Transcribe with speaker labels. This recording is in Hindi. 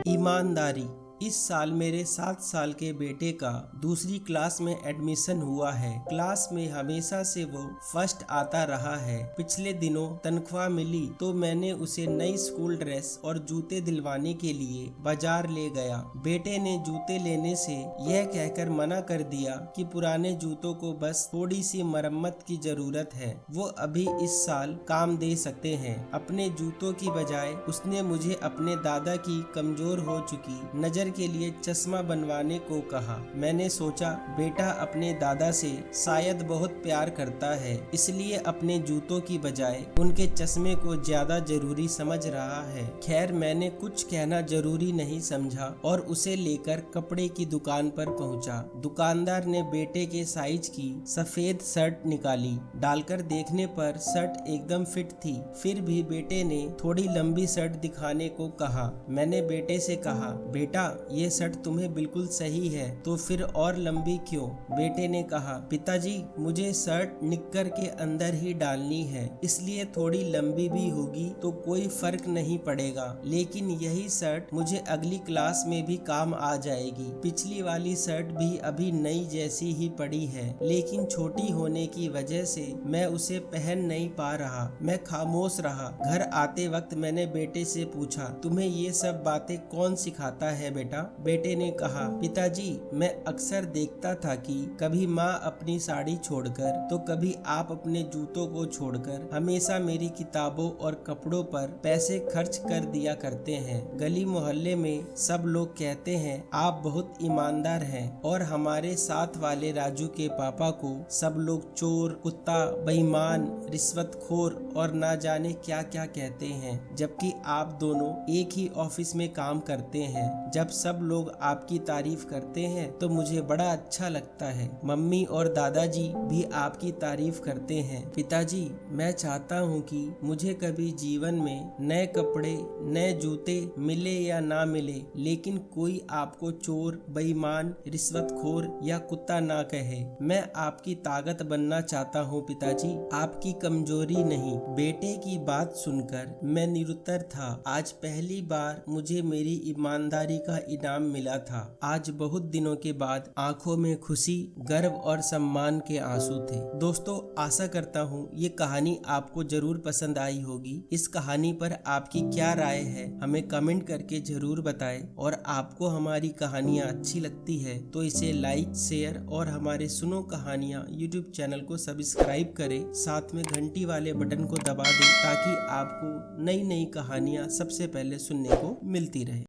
Speaker 1: ईमानदारी। इस साल मेरे 7 साल के बेटे का दूसरी क्लास में एडमिशन हुआ है। क्लास में हमेशा से वो फर्स्ट आता रहा है। पिछले दिनों तनख्वाह मिली तो मैंने उसे नई स्कूल ड्रेस और जूते दिलवाने के लिए बाजार ले गया। बेटे ने जूते लेने से यह कहकर मना कर दिया कि पुराने जूतों को बस थोड़ी सी मरम्मत की जरूरत है, वो अभी इस साल काम दे सकते हैं। अपने जूतों की बजाय उसने मुझे अपने दादा की कमजोर हो चुकी नजर के लिए चश्मा बनवाने को कहा। मैंने सोचा बेटा अपने दादा से शायद बहुत प्यार करता है, इसलिए अपने जूतों की बजाय उनके चश्मे को ज्यादा जरूरी समझ रहा है। खैर मैंने कुछ कहना जरूरी नहीं समझा और उसे लेकर कपड़े की दुकान पर पहुंचा। दुकानदार ने बेटे के साइज की सफेद शर्ट निकाली। डालकर देखने पर शर्ट एकदम फिट थी। फिर भी बेटे ने थोड़ी लंबी शर्ट दिखाने को कहा। मैंने बेटे से कहा, बेटा ये शर्ट तुम्हें बिल्कुल सही है, तो फिर और लंबी क्यों? बेटे ने कहा, पिताजी मुझे शर्ट निक्कर के अंदर ही डालनी है, इसलिए थोड़ी लंबी भी होगी तो कोई फर्क नहीं पड़ेगा, लेकिन यही शर्ट मुझे अगली क्लास में भी काम आ जाएगी। पिछली वाली शर्ट भी अभी नई जैसी ही पड़ी है, लेकिन छोटी होने की वजह से मैं उसे पहन नहीं पा रहा। मैं खामोश रहा। घर आते वक्त मैंने बेटे से पूछा, तुम्हें ये सब बातें कौन सिखाता है बेटा? बेटे ने कहा, पिताजी मैं अक्सर देखता था कि कभी माँ अपनी साड़ी छोड़कर तो कभी आप अपने जूतों को छोड़कर हमेशा मेरी किताबों और कपड़ों पर पैसे खर्च कर दिया करते हैं। गली मोहल्ले में सब लोग कहते हैं आप बहुत ईमानदार हैं, और हमारे साथ वाले राजू के पापा को सब लोग चोर, कुत्ता, बेईमान, रिश्वतखोर और ना जाने क्या क्या कहते हैं, जबकि आप दोनों एक ही ऑफिस में काम करते हैं। जब सब लोग आपकी तारीफ करते हैं तो मुझे बड़ा अच्छा लगता है। मम्मी और दादाजी भी आपकी तारीफ करते हैं। पिताजी मैं चाहता हूँ कि मुझे कभी जीवन में नए कपड़े, नए जूते मिले या ना मिले, लेकिन कोई आपको चोर, बेईमान, रिश्वतखोर या कुत्ता ना कहे। मैं आपकी ताकत बनना चाहता हूँ पिताजी, आपकी कमजोरी नहीं। बेटे की बात सुनकर मैं निरुत्तर था। आज पहली बार मुझे मेरी ईमानदारी का इनाम मिला था। आज बहुत दिनों के बाद आंखों में खुशी, गर्व और सम्मान के आंसू थे। दोस्तों आशा करता हूँ ये कहानी आपको जरूर पसंद आई होगी। इस कहानी पर आपकी क्या राय है हमें कमेंट करके जरूर बताएं, और आपको हमारी कहानियाँ अच्छी लगती है तो इसे लाइक, शेयर और हमारे सुनो कहानियाँ यूट्यूब चैनल को सब्सक्राइब करें। साथ में घंटी वाले बटन को दबा दें ताकि आपको नई नई कहानियाँ सबसे पहले सुनने को मिलती रहे।